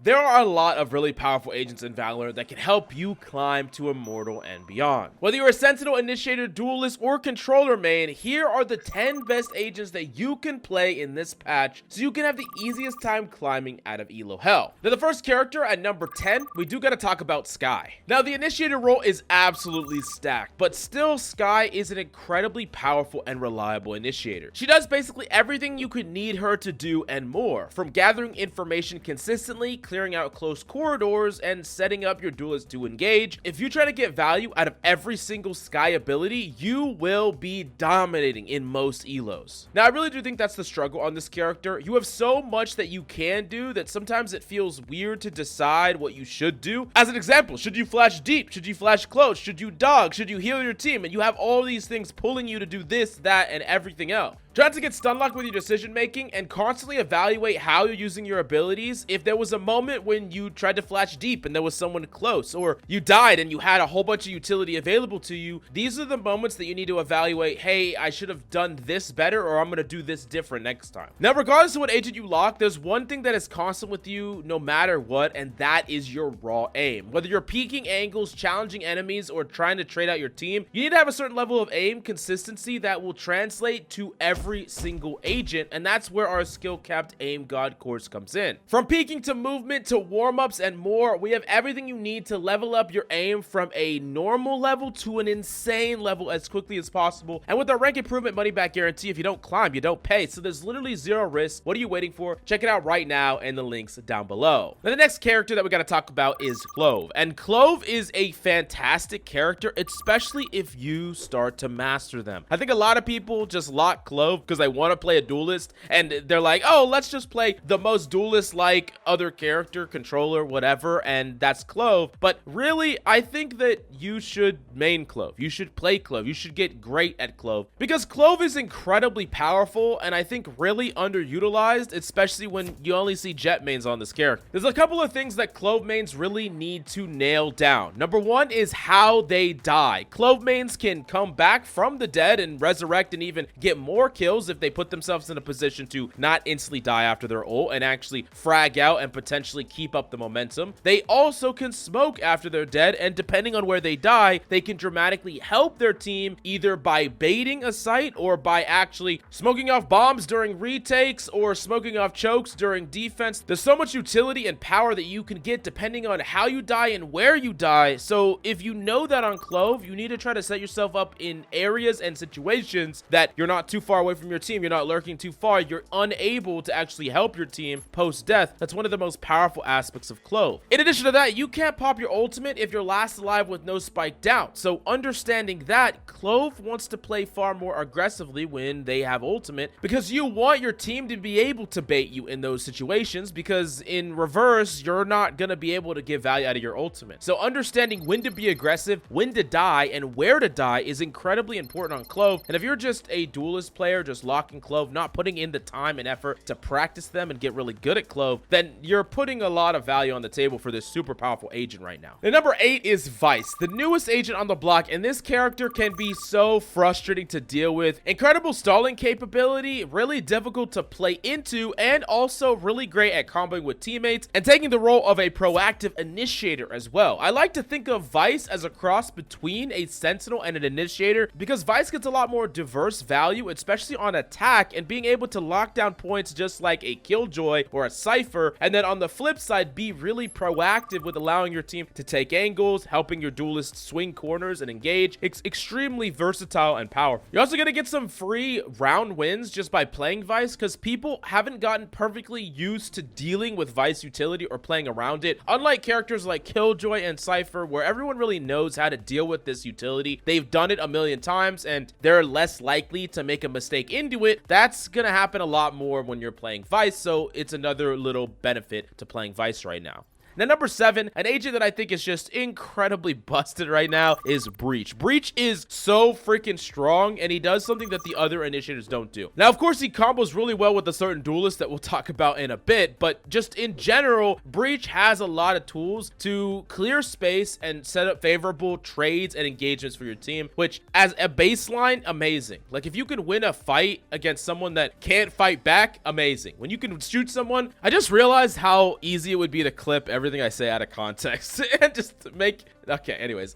There are a lot of really powerful agents in Valorant that can help you climb to Immortal and beyond. Whether you're a Sentinel, Initiator, Duelist, or Controller main, here are the 10 best agents that you can play in this patch so you can have the easiest time climbing out of Elo Hell. Now, the first character at number 10, we do gotta talk about Skye. Now, the Initiator role is absolutely stacked, but still Skye is an incredibly powerful and reliable Initiator. She does basically everything you could need her to do and more, from gathering information consistently, clearing out close corridors, and setting up your duelists to engage. If you try to get value out of every single Skye ability, you will be dominating in most elos. Now, I really do think that's the struggle on this character. You have so much that you can do that sometimes it feels weird to decide what you should do. As an example, should you flash deep? Should you flash close? Should you dog? Should you heal your team? And you have all these things pulling you to do this, that, and everything else. Try not to get stun locked with your decision making and constantly evaluate how you're using your abilities. If there was a moment when you tried to flash deep and there was someone close, or you died and you had a whole bunch of utility available to you, these are the moments that you need to evaluate, hey, I should have done this better, or I'm going to do this different next time. Now, regardless of what agent you lock, there's one thing that is constant with you no matter what, and that is your raw aim. Whether you're peeking angles, challenging enemies, or trying to trade out your team, you need to have a certain level of aim consistency that will translate to every single agent, and that's where our skill-capped aim god course comes in. From peeking to movement to warm-ups and more, we have everything you need to level up your aim from a normal level to an insane level as quickly as possible. And with our rank improvement money back guarantee, if you don't climb, you don't pay, so there's literally zero risk. What are you waiting for? Check it out right now in the links down below. Now, the next character that we got to talk about is Clove, and Clove is a fantastic character, especially if you start to master them. I think a lot of people just lock Clove because they want to play a duelist, and they're like, oh, let's just play the most duelist-like other character, controller, whatever, and that's Clove. But really, I think that you should main Clove. You should play Clove. You should get great at Clove, because Clove is incredibly powerful, and I think really underutilized, especially when you only see Jet mains on this character. There's a couple of things that Clove mains really need to nail down. Number one is how they die. Clove mains can come back from the dead and resurrect and even get more kills if they put themselves in a position to not instantly die after their ult and actually frag out and potentially keep up the momentum. They also can smoke after they're dead, and depending on where they die, they can dramatically help their team either by baiting a site or by actually smoking off bombs during retakes or smoking off chokes during defense. There's so much utility and power that you can get depending on how you die and where you die. So if you know that on Clove, you need to try to set yourself up in areas and situations that you're not too far away from your team, you're not lurking too far, you're unable to actually help your team post-death. That's one of the most powerful aspects of Clove. In addition to that, you can't pop your ultimate if you're last alive with no spike down. So understanding that, Clove wants to play far more aggressively when they have ultimate, because you want your team to be able to bait you in those situations, because in reverse, you're not going to be able to get value out of your ultimate. So understanding when to be aggressive, when to die, and where to die is incredibly important on Clove. And if you're just a duelist player, just locking Clove, not putting in the time and effort to practice them and get really good at Clove, then you're putting a lot of value on the table for this super powerful agent right now. And number 8 is Vyse, the newest agent on the block, and this character can be so frustrating to deal with. Incredible stalling capability, really difficult to play into, and also really great at comboing with teammates and taking the role of a proactive initiator as well. I like to think of Vyse as a cross between a sentinel and an initiator, because Vyse gets a lot more diverse value, especially on attack, and being able to lock down points just like a Killjoy or a Cypher, and then on the flip side, be really proactive with allowing your team to take angles, helping your duelists swing corners and engage. It's extremely versatile and powerful. You're also going to get some free round wins just by playing Vyse, because people haven't gotten perfectly used to dealing with Vyse utility or playing around it. Unlike characters like Killjoy and Cypher, where everyone really knows how to deal with this utility, they've done it a million times and they're less likely to make a mistake into it. That's gonna happen a lot more when you're playing Vyse, so it's another little benefit to playing Vyse right now. Then number 7, an agent that I think is just incredibly busted right now is Breach. Breach is so freaking strong, and he does something that the other initiators don't do. Now, of course, he combos really well with a certain duelist that we'll talk about in a bit, but just in general, Breach has a lot of tools to clear space and set up favorable trades and engagements for your team, which as a baseline, amazing. Like if you can win a fight against someone that can't fight back, amazing. When you can shoot someone, I just realized how easy it would be to clip everything I say out of context and just make... Okay, anyways,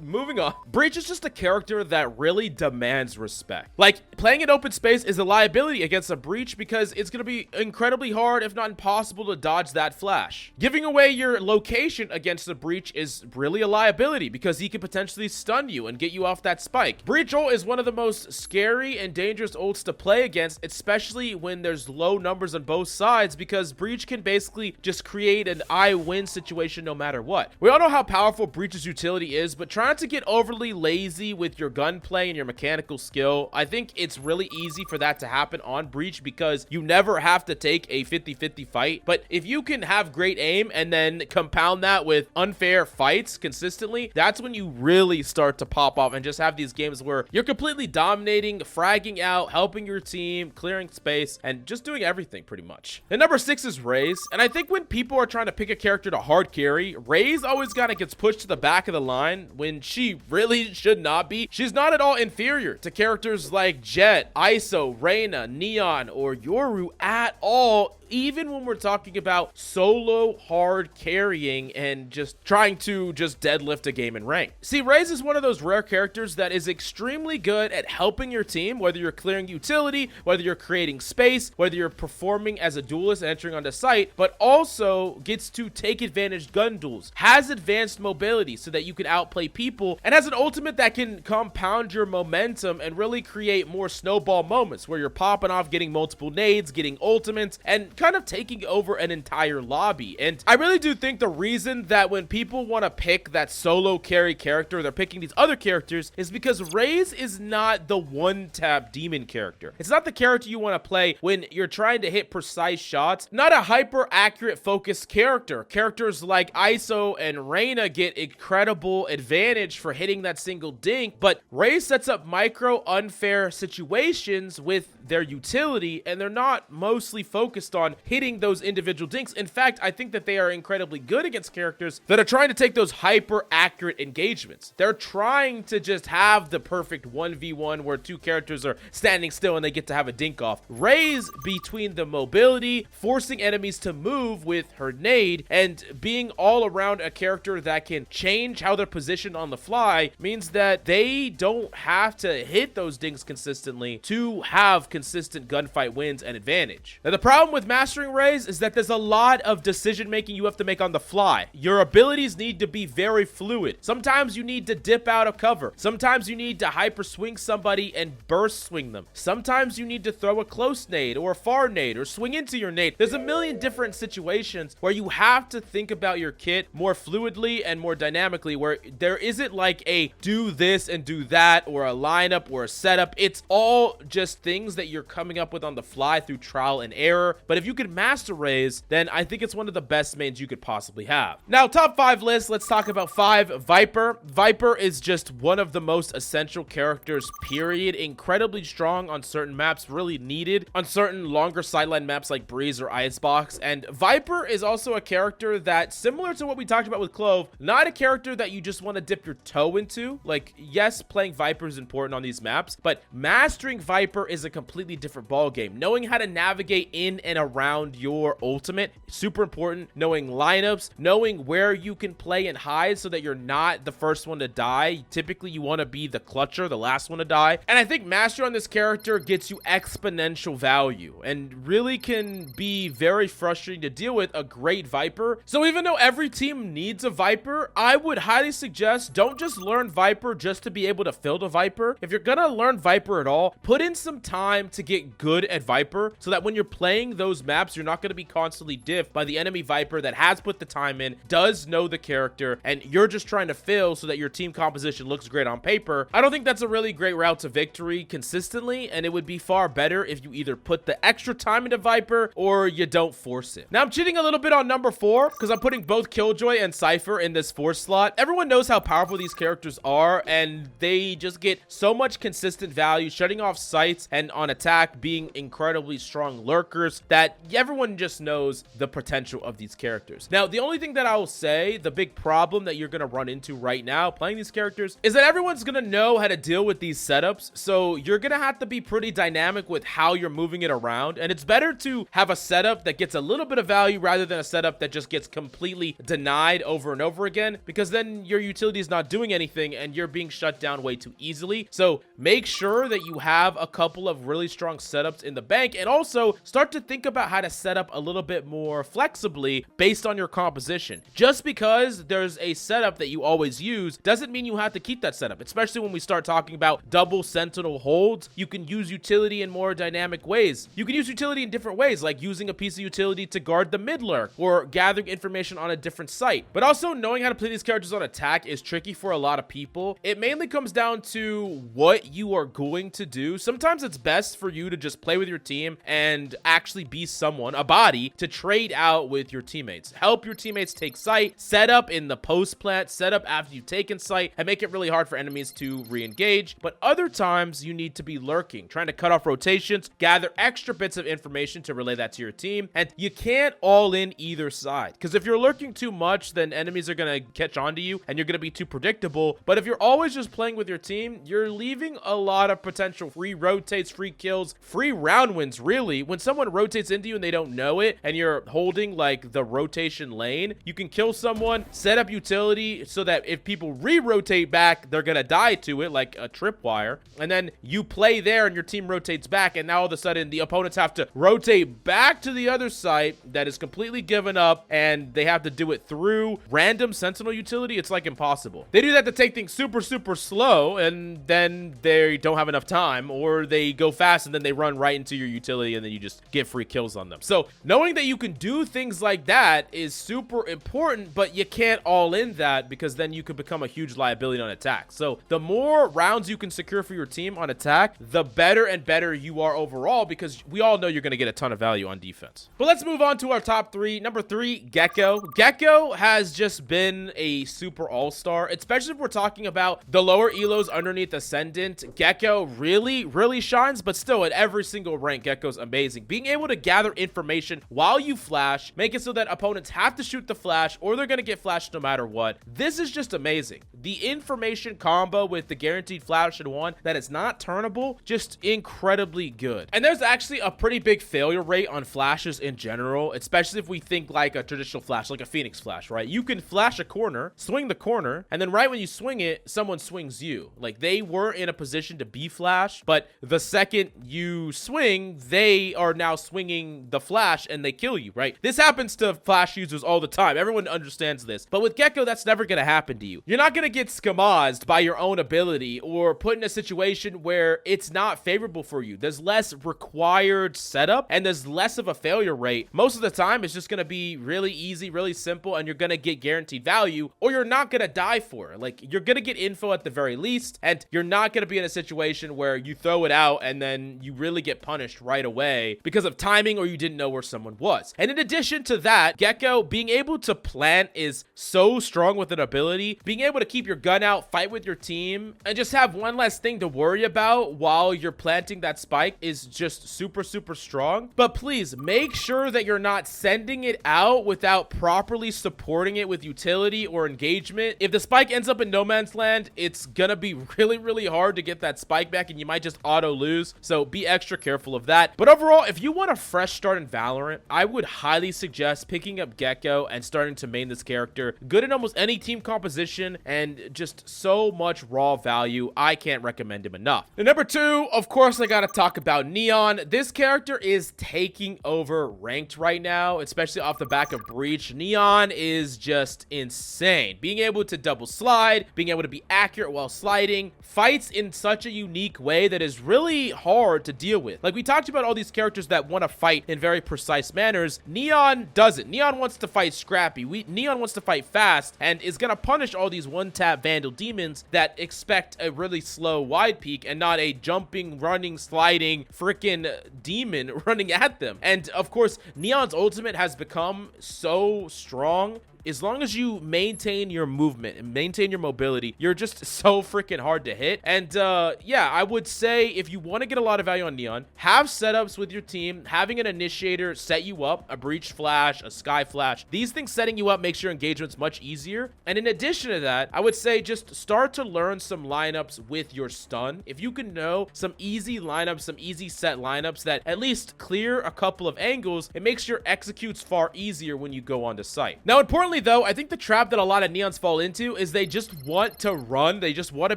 moving on. Breach is just a character that really demands respect. Like, playing in open space is a liability against a Breach because it's going to be incredibly hard, if not impossible, to dodge that flash. Giving away your location against a Breach is really a liability because he could potentially stun you and get you off that spike. Breach ult is one of the most scary and dangerous ults to play against, especially when there's low numbers on both sides, because Breach can basically just create an I win situation no matter what. We all know how powerful Breach's utility is, but try not to get overly lazy with your gunplay and your mechanical skill. I think it's really easy for that to happen on Breach because you never have to take a 50-50 fight. But if you can have great aim and then compound that with unfair fights consistently, that's when you really start to pop off and just have these games where you're completely dominating, fragging out, helping your team, clearing space, and just doing everything pretty much. And number 6 is Raze. And I think when people are trying to pick a character to hard carry, Raze always kind of gets pushed to the back of the line when she really should not be. She's not at all inferior to characters like Jett, ISO, Reyna, Neon, or Yoru at all, even when we're talking about solo hard carrying and just trying to just deadlift a game in rank. See, Raze is one of those rare characters that is extremely good at helping your team, whether you're clearing utility, whether you're creating space, whether you're performing as a duelist and entering onto site, but also gets to take advantage gun duels, has advanced mobility so that you can outplay people, and has an ultimate that can compound your momentum and really create more snowball moments where you're popping off, getting multiple nades, getting ultimates, and kind of taking over an entire lobby. And I really do think the reason that when people want to pick that solo carry character, they're picking these other characters, is because Raze is not the one-tap demon character. It's not the character you want to play when you're trying to hit precise shots. Not a hyper-accurate focused character. Characters like ISO and Reyna get incredible advantage for hitting that single dink, but Raze sets up micro unfair situations with their utility, and they're not mostly focused on hitting those individual dinks. In fact, I think that they are incredibly good against characters that are trying to take those hyper accurate engagements. They're trying to just have the perfect 1v1 where two characters are standing still and they get to have a dink off. Raze, between the mobility, forcing enemies to move with her nade, and being all around a character that can change how they're positioned on the fly, means that they don't have to hit those dinks consistently to have consistent gunfight wins and advantage. Now, the problem with mastering Raze is that there's a lot of decision making you have to make on the fly. Your abilities need to be very fluid. Sometimes you need to dip out of cover. Sometimes you need to hyper swing somebody and burst swing them. Sometimes you need to throw a close nade or a far nade or swing into your nade. There's a million different situations where you have to think about your kit more fluidly and more dynamically, where there isn't like a do this and do that or a lineup or a setup. It's all just things that you're coming up with on the fly through trial and error. But if you could master Raze, then I think it's one of the best mains you could possibly have. Now, top 5 list, let's talk about 5. Viper. Viper is just one of the most essential characters, period. Incredibly strong on certain maps, really needed on certain longer sideline maps like Breeze or Icebox. And Viper is also a character that, similar to what we talked about with Clove, not a character that you just want to dip your toe into. Like, yes, playing Viper is important on these maps, but mastering Viper is a completely different ball game. Knowing how to navigate in and around your ultimate, super important. Knowing lineups, knowing where you can play and hide so that you're not the first one to die. Typically, you want to be the clutcher, the last one to die. And I think mastery on this character gets you exponential value and really can be very frustrating to deal with a great Viper. So even though every team needs a Viper, I would highly suggest don't just learn Viper just to be able to field a Viper. If you're gonna learn Viper at all, put in some time to get good at Viper so that when you're playing those those maps, you're not going to be constantly diffed by the enemy Viper that has put the time in, does know the character, and you're just trying to fill so that your team composition looks great on paper. I don't think that's a really great route to victory consistently, and it would be far better if you either put the extra time into Viper or you don't force it. Now, I'm cheating a little bit on number 4 because I'm putting both Killjoy and Cypher in this 4th slot. Everyone knows how powerful these characters are, and they just get so much consistent value, shutting off sights and on attack being incredibly strong lurkers, that everyone just knows the potential of these characters. Now, the only thing that I will say, the big problem that you're going to run into right now playing these characters, is that everyone's going to know how to deal with these setups. So you're going to have to be pretty dynamic with how you're moving it around. And it's better to have a setup that gets a little bit of value rather than a setup that just gets completely denied over and over again, because then your utility is not doing anything and you're being shut down way too easily. So make sure that you have a couple of really strong setups in the bank, and also start to think about how to set up a little bit more flexibly based on your composition. Just because there's a setup that you always use doesn't mean you have to keep that setup, especially when we start talking about double sentinel holds. You can use utility in more dynamic ways. You can use utility in different ways, like using a piece of utility to guard the mid lurk or gathering information on a different site. But also, knowing how to play these characters on attack is tricky for a lot of people. It mainly comes down to what you are going to do. Sometimes it's best for you to just play with your team and actually be someone, a body, to trade out with your teammates. Help your teammates take site, set up in the post plant, set up after you've taken site, and make it really hard for enemies to re-engage. But other times you need to be lurking, trying to cut off rotations, gather extra bits of information to relay that to your team. And you can't all in either side, because if you're lurking too much, then enemies are going to catch on to you and you're going to be too predictable. But if you're always just playing with your team, you're leaving a lot of potential free rotates, free kills, free round wins, really. When someone rotates into you and they don't know it, and you're holding like the rotation lane, you can kill someone, set up utility so that if people re-rotate back, they're gonna die to it, like a tripwire, and then you play there and your team rotates back, and now all of a sudden the opponents have to rotate back to the other site that is completely given up, and they have to do it through random sentinel utility. It's like impossible. They do that to take things super slow, and then they don't have enough time, or they go fast and then they run right into your utility and then you just get free kills on them. So knowing that you can do things like that is super important, but you can't all in that, because then you could become a huge liability on attack. So the more rounds you can secure for your team on attack, the better and better you are overall, because we all know you're going to get a ton of value on defense. But let's move on to our top 3. Number 3, Gekko. Gekko has just been a super all-star, especially if we're talking about the lower elos underneath Ascendant. Gekko really shines, but still at every single rank, Gekko's amazing. Being able to gather information while you flash, make it so that opponents have to shoot the flash or they're going to get flashed no matter what. This is just amazing. The information combo with the guaranteed flash in one that is not turnable, just incredibly good. And there's actually a pretty big failure rate on flashes in general, especially if we think like a traditional flash, like a Phoenix flash, right? You can flash a corner, swing the corner, and then right when you swing it, someone swings you. Like, they were in a position to be flashed, but the second you swing, they are now swinging the flash and they kill you, right? This happens to flash users all the time. Everyone understands this. But with Gekko, that's never going to happen to you. You're not going to get skamazed by your own ability or put in a situation where it's not favorable for you. There's less required setup and there's less of a failure rate. Most of the time, it's just going to be really easy, really simple, and you're going to get guaranteed value, or you're not going to die for it. Like, you're going to get info at the very least, and you're not going to be in a situation where you throw it out and then you really get punished right away because of timing, or you didn't know where someone was. And in addition to that, Gekko being able to plant is so strong with an ability. Being able to keep your gun out, fight with your team, and just have one less thing to worry about while you're planting that spike is just super strong. But please make sure that you're not sending it out without properly supporting it with utility or engagement. If the spike ends up in no man's land, it's gonna be really hard to get that spike back, and you might just auto lose. So be extra careful of that. But overall, if you want a fresh start in Valorant, I would highly suggest picking up Gekko and starting to main this character. Good in almost any team composition and just so much raw value. I can't recommend him enough. And number 2, of course, I gotta talk about Neon. This character is taking over ranked right now, especially off the back of Breach. Neon is just insane. Being able to double slide, being able to be accurate while sliding, fights in such a unique way that is really hard to deal with. Like, we talked about all these characters that want to fight fight in very precise manners. Neon doesn't. Neon wants to fight scrappy. Neon wants to fight fast and is going to punish all these one-tap Vandal demons that expect a really slow wide peek and not a jumping, running, sliding freaking demon running at them. And of course, Neon's ultimate has become so strong. As long as you maintain your movement and maintain your mobility, you're just so freaking hard to hit. And yeah, I would say if you want to get a lot of value on Neon, have setups with your team. Having an initiator set you up, a breach flash, a Skye flash. These things setting you up makes your engagements much easier. And in addition to that, I would say just start to learn some lineups with your stun. If you can know some easy lineups, some easy set lineups that at least clear a couple of angles, it makes your executes far easier when you go onto site. Now, importantly, though, I think the trap that a lot of Neons fall into is they just want to run. They just want to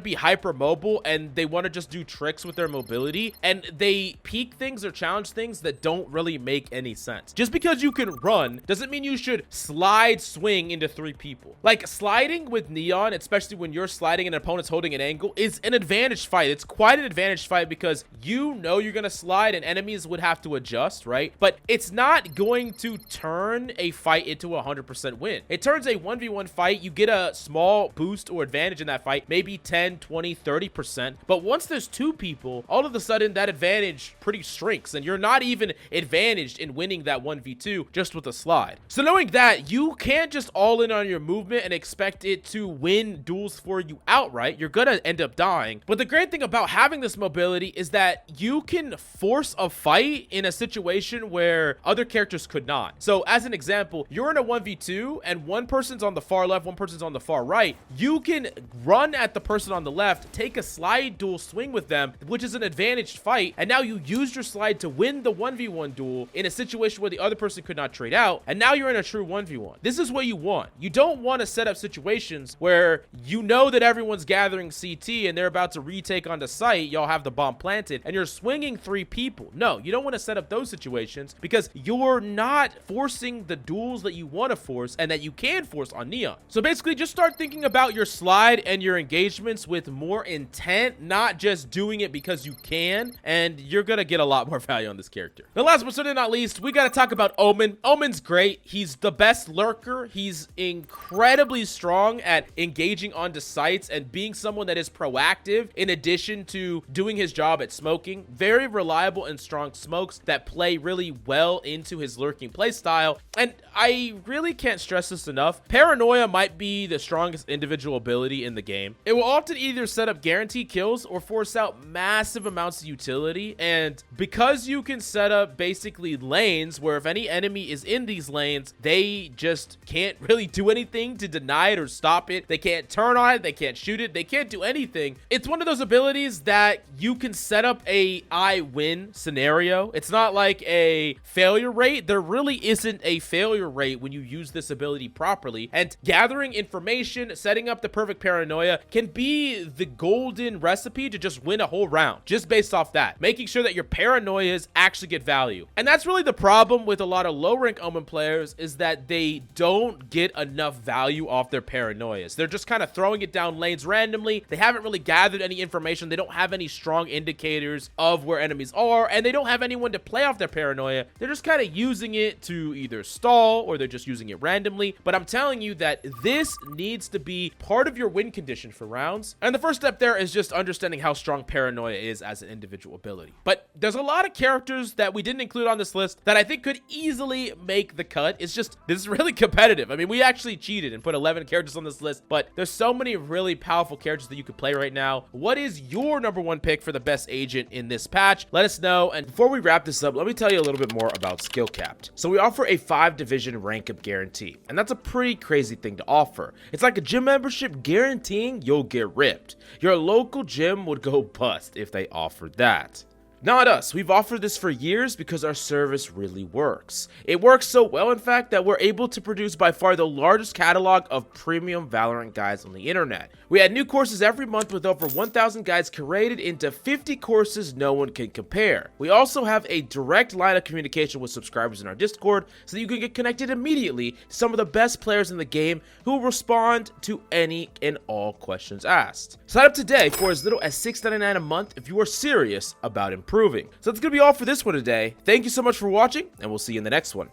be hyper mobile and they want to just do tricks with their mobility, and they peak things or challenge things that don't really make any sense. Just because you can run doesn't mean you should slide swing into 3 people. Like, sliding with Neon, especially when you're sliding and an opponent's holding an angle, is an advantage fight. It's quite an advantage fight because you know you're going to slide and enemies would have to adjust, right? But it's not going to turn a fight into a 100% win. It turns a 1v1 fight, you get a small boost or advantage in that fight, maybe 10, 20, 30%. But once there's 2 people, all of a sudden that advantage pretty shrinks and you're not even advantaged in winning that 1v2 just with a slide. So knowing that, you can't just all in on your movement and expect it to win duels for you outright. You're gonna end up dying. But the great thing about having this mobility is that you can force a fight in a situation where other characters could not. So as an example, you're in a 1v2 and one person's on the far left, one person's on the far right. You can run at the person on the left, take a slide duel swing with them, which is an advantaged fight, and now you use your slide to win the 1v1 duel in a situation where the other person could not trade out, and now you're in a true 1v1. This is what you want. You don't want to set up situations where you know that everyone's gathering CT and they're about to retake onto site, y'all have the bomb planted, and you're swinging 3 people. No, you don't want to set up those situations because you're not forcing the duels that you want to force and that you can force on Neon. So basically, just start thinking about your slide and your engagements with more intent, not just doing it because you can, and you're gonna get a lot more value on this character. Now, last but certainly not least, we gotta talk about Omen. Omen's great. He's the best lurker. He's incredibly strong at engaging onto sites and being someone that is proactive in addition to doing his job at smoking. Very reliable and strong smokes that play really well into his lurking playstyle. And I really can't stress this enough. Paranoia might be the strongest individual ability in the game. It will often either set up guaranteed kills or force out massive amounts of utility. And because you can set up basically lanes where if any enemy is in these lanes, they just can't really do anything to deny it or stop it. They can't turn on it. They can't shoot it. They can't do anything. It's one of those abilities that you can set up a I win scenario. It's not like a failure rate. There really isn't a failure rate when you use this ability properly. And gathering information, setting up the perfect paranoia can be the golden recipe to just win a whole round, just based off that. Making sure that your paranoias actually get value. And that's really the problem with a lot of low rank Omen players, is that they don't get enough value off their paranoias. They're just kind of throwing it down lanes randomly. They haven't really gathered any information. They don't have any strong indicators of where enemies are, and they don't have anyone to play off their paranoia. They're just kind of using it to either stall or they're just using it randomly. But I'm telling you that this needs to be part of your win condition for rounds. And the first step there is just understanding how strong paranoia is as an individual ability. But there's a lot of characters that we didn't include on this list that I think could easily make the cut. It's just, this is really competitive. I mean, we actually cheated and put 11 characters on this list, but there's so many really powerful characters that you could play right now. What is your #1 pick for the best agent in this patch? Let us know. And before we wrap this up, let me tell you a little bit more about SkillCapped. So we offer a 5-division rank up guarantee, and that's a pretty crazy thing to offer. It's like a gym membership guaranteeing you'll get ripped. Your local gym would go bust if they offered that. Not us. We've offered this for years because our service really works. It works so well, in fact, that we're able to produce by far the largest catalog of premium Valorant guides on the internet. We add new courses every month with over 1,000 guides curated into 50 courses no one can compare. We also have a direct line of communication with subscribers in our Discord so that you can get connected immediately to some of the best players in the game who will respond to any and all questions asked. Sign up today for as little as $6.99 a month if you are serious about improving. improving. So that's gonna be all for this one today. Thank you so much for watching, and we'll see you in the next one.